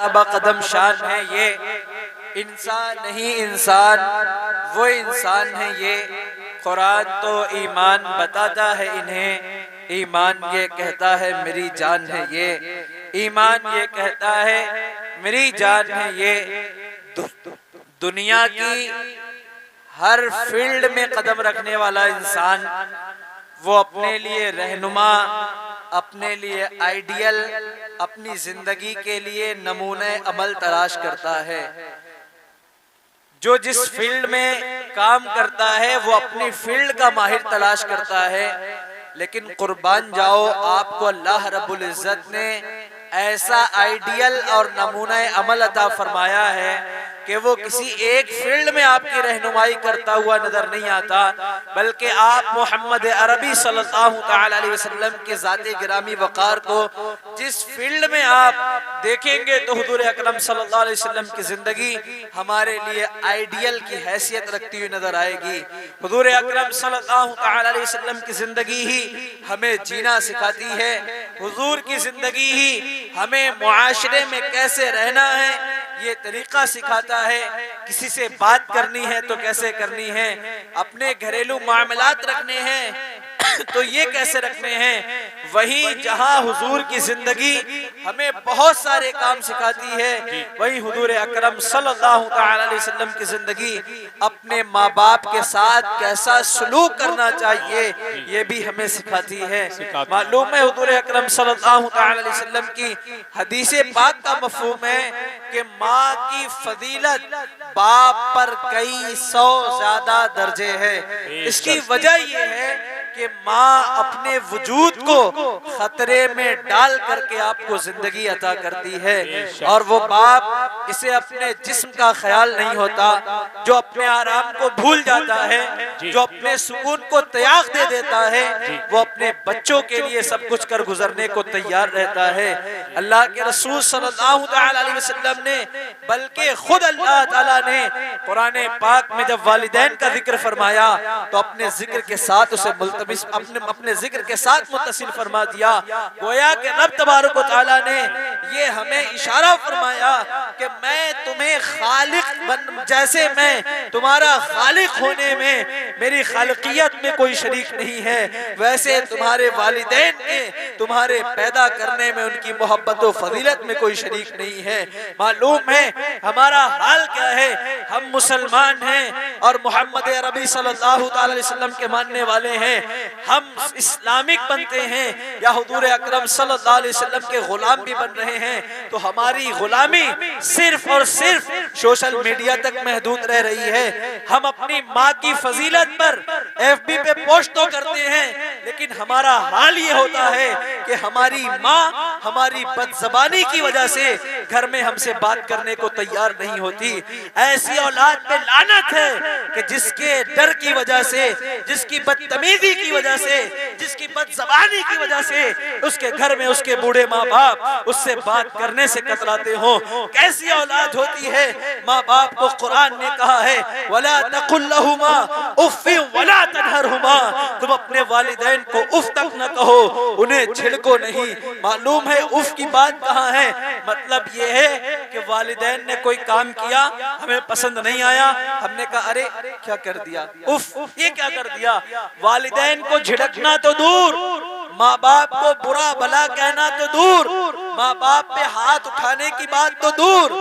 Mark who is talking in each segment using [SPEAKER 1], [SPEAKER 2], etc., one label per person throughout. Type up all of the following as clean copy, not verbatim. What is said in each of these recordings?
[SPEAKER 1] मर्तबा कदम शान है ये, इंसान नहीं इंसान वो इंसान है ये। कुरान तो ईमान बताता है इन्हें, ईमान ये कहता है मेरी जान है ये, ईमान ये कहता है मेरी जान है ये। दुनिया की हर फील्ड में कदम रखने वाला इंसान वो अपने लिए रहनुमा, अपने लिए आइडियल, अपनी जिंदगी के लिए नमूने अमल तलाश करता है। जो जिस फील्ड में काम करता है वो अपनी फील्ड का माहिर तलाश करता है। लेकिन कुर्बान जाओ, आपको अल्लाह रब्बुल इज्जत ने ऐसा आइडियल और नमूना अमल अता फरमाया है कि वो किसी एक फील्ड में आपकी रहनुमाई करता हुआ नजर नहीं आता, बल्कि आप मोहम्मद अरबी सल्लल्लाहु तआला अलैहि वसल्लम के ज़ाते गिरामी वक़ार को जिस फील्ड में आप देखेंगे तो हुजूर अकरम सल्लल्लाहु अलैहि वसल्लम की जिंदगी हमारे लिए आइडियल की हैसियत रखती हुई नजर आएगी। हुजूर अकरम सल्लल्लाहु तआला अलैहि वसल्लम की जिंदगी ही हमें जीना सिखाती है। हुजूर की जिंदगी ही हमें मुआशरे में कैसे रहना है ये तरीका सिखाता है। किसी से बात करनी है तो कैसे करनी है, अपने घरेलू मामलात रखने हैं तो ये कैसे रखने हैं। वहीं जहां हुजूर की जिंदगी हमें बहुत सारे काम सिखाती है, वहीं हुजूर अकरम सल्लल्लाहु तआला अलैहि वसल्लम की जिंदगी अपने माँ बाप के साथ कैसा सलूक करना चाहिए ये भी हमें सिखाती है। मालूम है हुजूर अकरम सल्लल्लाहु तआला अलैहि वसल्लम की हदीस पाक का मफहूम है कि माँ की फजीलत बाप पर कई सौ ज्यादा दर्जे है। इसकी वजह ये है कि माँ अपने वजूद को खतरे में डाल करके आपको जिंदगी अता करती है, और वो बाप इसे अपने जिस्म का ख्याल नहीं होता, जो अपने आराम को भूल जाता है, जो अपने सुकून को त्याग दे देता है, वो अपने बच्चों के लिए सब कुछ कर गुजरने को तैयार रहता है। अल्लाह के रसूल सल्लल्लाहु अलैहि वसल्लम ने, बल्कि खुद अल्लाह ताला ने कुरान पाक में जब वालिदैन का जिक्र फरमाया तो अपने जिक्र के साथ उसे अपने जिक्र के साथ मुत्तसिल फरमा दिया। गोया कि रब तबारक व तआला ने ये हमें इशारा फरमाया कि मैं तुम्हें खालिक जैसे मैं तुम्हारा खालिक होने में, मेरी खालिकियत में कोई शरीक नहीं है, वैसे तुम्हारे वालिदैन के तुम्हारे पैदा करने में उनकी मोहब्बत व फजीलत में कोई शरीक नहीं है। मालूम है हमारा हाल क्या है, हम मुसलमान हैं और मोहम्मद अरबी सल्लल्लाहु अलैहि वसल्लम के मानने वाले हैं। हम इस्लामिक बनते हैं या हुजूर अकरम सल्लल्लाहु अलैहि वसल्लम के गुलाम भी बन रहे हैं तो हमारी गुलामी सिर्फ और सिर्फ सोशल मीडिया तक महदूद रह रही है। हम अपनी माँ की फजीलत पर एफबी पे पोस्ट तो करते हैं, लेकिन हमारा हाल ये होता है कि हमारी माँ हमारी बदज़बानी की वजह से घर में हमसे बात करने को तैयार नहीं होती। ऐसी औलाद पे लानत है कि जिसके डर की वजह से, जिसकी बदतमीजी की वजह से, जिसकी बदज़बानी की वजह से उसके घर में उसके बूढ़े माँ बाप उससे बात करने से कतराते हो। कैसी औलाद होती है। माँ बाप को कुरान ने कहा है वला तकुल लहुमा उफ़्फ़िन वला तनहरहुमा, तुम अपने वालिदैन को उफ तक न कहो, उन्हें छिड़को नहीं। मालूम है उफ की बात कहाँ है, मतलब ये है कि वालिदैन ने कोई काम किया हमें पसंद नहीं आया, हमने कहा अरे क्या कर दिया, उफ ये क्या कर दिया। वालिदैन को झिड़कना तो दूर, माँ बाप को बुरा भला कहना तो दूर, माँ बाप पे हाथ उठाने की बात तो दूर,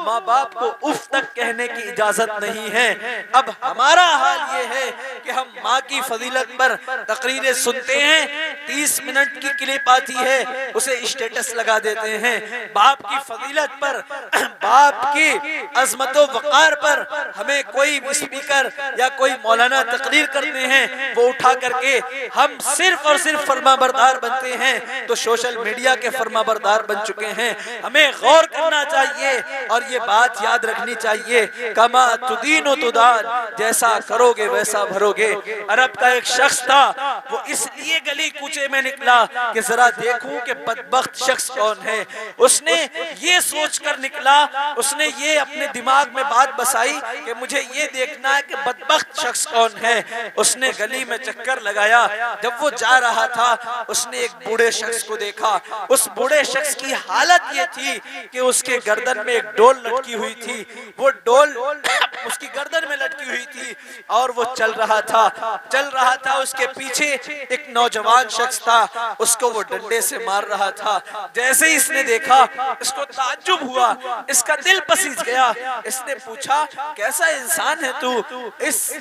[SPEAKER 1] माँ बाप को उफ तक कहने की इजाजत नहीं है। अब हमारा हाल ये है कि हम माँ की फजीलत पर तकरीरें सुनते हैं, 30 मिनट की क्लिप आती है उसे स्टेटस लगा देते हैं। बाप की फजीलत पर, बाप की अजमत वक़ार पर हमें कोई स्पीकर या कोई मौलाना तकरीर करते हैं, वो उठा करके हम सिर्फ और सिर्फ फरमाबरदार बनते हैं तो सोशल मीडिया के फरमाबरदार बन चुके हैं। हमें गौर करना चाहिए और ये बात याद रखनी चाहिए, कमा तुदीनो तुदान, जैसा करोगे वैसा भरोगे। अरब का एक शख्स था, वो इसलिए गली कूचे में निकला कि जरा देखूं कि बदबख्त शख्स कौन है। उसने ये सोचकर निकला, उसने ये अपने दिमाग में बात बसाई कि मुझे ये देखना है कि बदबख्त शख्स कौन है। उसने गली में चक्कर लगाया, जब वो जा रहा था उसने एक बूढ़े शख्स को देखा। उस बूढ़े शख्स की हालत ये थी कि उसके गर्दन में एक डोल लटकी हुई थी, वो डोल उसकी गर्दन में लटकी हुई थी और वो चल रहा था। उसके पीछे एक नौजवान शख्स था, उसको वो डंडे से मार रहा था। जैसे ही इसने देखा, इसको ताज्जुब हुआ, इसका दिल पसीज गया। इसने पूछा, कैसा इंसान है तू, इस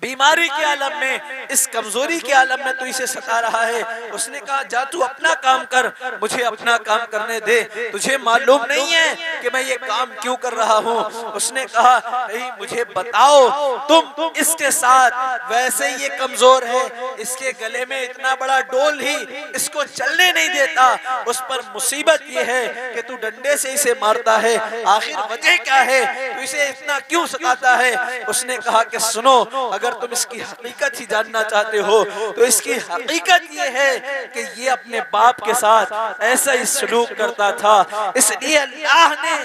[SPEAKER 1] बीमारी के आलम में, इस कमजोरी के आलम में तू इसे सता रहा है। उसने कहा, जा तू अपना काम कर, मुझे अपना काम करने दे, तुझे मालूम नहीं है कि मैं ये काम क्यों कर रहा हूँ। उसने कहा, नहीं मुझे बताओ, तुम इसके साथ, वैसे ये कमजोर है, इसके गले में इतना बड़ा डोल ही इसको चलने नहीं देता, उस पर मुसीबत ये है कि तू डंडे से इसे मारता है, आखिर वजह क्या है, तू इसे इतना क्यों सताता है। उसने कहा कि सुनो, अगर तुम इसकी हकीकत ही जानना चाहते हो तो इसकी हकीकत ये है कि ये अपने बाप के साथ ऐसा ही सलूक करता था, इसलिए अल्लाह ने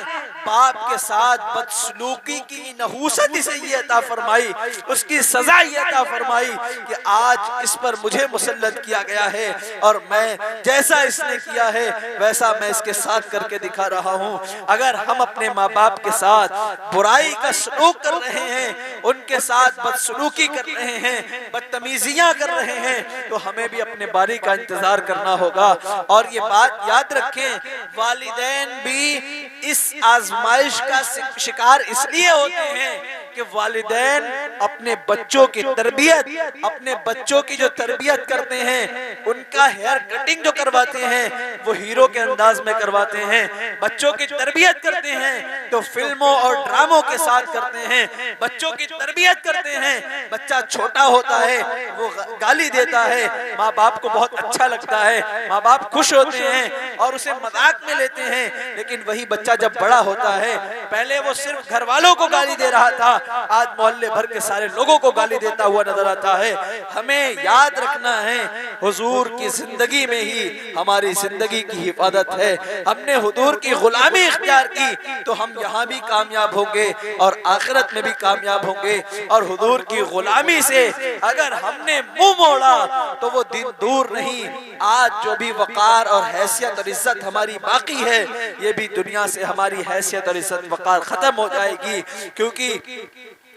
[SPEAKER 1] बाप के साथ बदसलूकी की नहूसत इसे ये अता फरमाई, उसकी सजा ये अता फरमाई कि आज इस पर मुझे मुसल्लत किया गया है और मैं जैसा इसने किया है वैसा मैं इसके साथ करके दिखा रहा हूँ। अगर हम अपने माँ बाप के साथ बुराई का सलूक कर रहे हैं, उनके साथ बदसलूकी कर रहे हैं, बदतमीजियां कर रहे हैं, तो हमें भी अपने बारी का इंतजार करना होगा। और ये बात याद रखें, वालिदैन भी इस आजमाइश का शिकार इसलिए होते हैं कि वालिदैन अपने बच्चों की तरबियत, अपने बच्चों की जो तरबियत करते हैं, उनका हेयर कटिंग जो करवाते हैं वो हीरो के अंदाज में करवाते हैं। बच्चों की तरबियत करते हैं तो फिल्मों और ड्रामों के साथ करते हैं। बच्चों की तरबियत करते हैं, बच्चा छोटा होता है वो गाली देता है, माँ बाप को बहुत अच्छा लगता है, माँ बाप खुश होते हैं और उसे मजाक में लेते हैं। लेकिन वही बच्चा जब बड़ा होता है, पहले वो सिर्फ घर वालों को गाली दे रहा था, आज मोहल्ले भर के सारे लोगों को गाली देता हुआ नजर आता है। हमें याद रखना है, हुजूर की जिंदगी में ही हमारी जिंदगी की हिफाजत है। हमने हुजूर की गुलामी इख्तियार की तो हम यहाँ भी कामयाब होंगे और आखिरत में भी कामयाब होंगे। और हुजूर की गुलामी से अगर हमने मुंह मोड़ा तो वो दिन दूर नहीं, आज जो भी वकार और हैसियत और इज्जत हमारी बाकी है, ये भी दुनिया से हमारी हैसियत और इज्जत वकार खत्म हो जाएगी। क्योंकि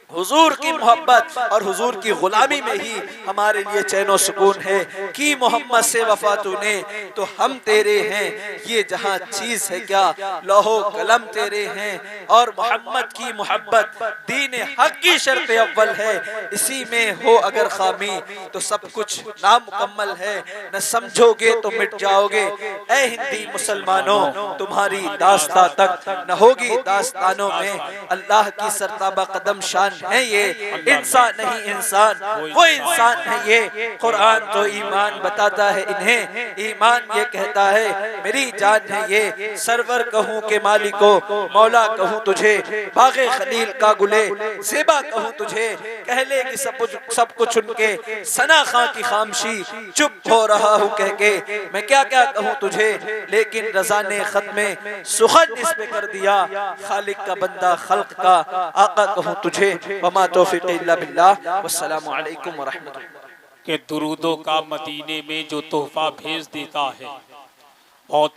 [SPEAKER 1] हुजूर की मोहब्बत और हुजूर की गुलामी में ही हमारे लिए चैन सुकून है कि मोहम्मद से वफा तूने तो हम तेरे हैं, ये जहां चीज है क्या लौहो कलम तेरे हैं। और मोहम्मद की मोहब्बत दीन हक की शर्त अव्वल है, इसी में हो अगर खामी तो सब कुछ नामुकम्मल है, न समझोगे तो मिट जाओगे। ऐ हिंदी मुसलमानों, तुम्हारी दास्तां तक न होगी दास्तानों में। अल्लाह की सरताबा कदम शान है ये, इंसान नहीं इंसान, वो इंसान है ये। कुरान तो ईमान बताता है इन्हें, ईमान ये कहता है मेरी जान है ये। सरवर कहूँ के मालिको, मौला कहूँ तुझे, बागे खलील का गुले ज़ेबा कहूँ तुझे। कह ले कि सब कुछ उनके, सना खां की खामशी, चुप हो रहा हूँ कह के मैं क्या क्या कहूँ तुझे। लेकिन रज़ा ने खत में सुखद इस पे कर दिया, खालिक का बंदा खल्क का आका कहूँ तुझे। वमा तौफीक इल्ला बिल्लाह, वस्सलामु अलैकुम व रहमतुल्लाह।
[SPEAKER 2] के दुरूदों का मदीने में जो तोहफा भेज देता है बहुत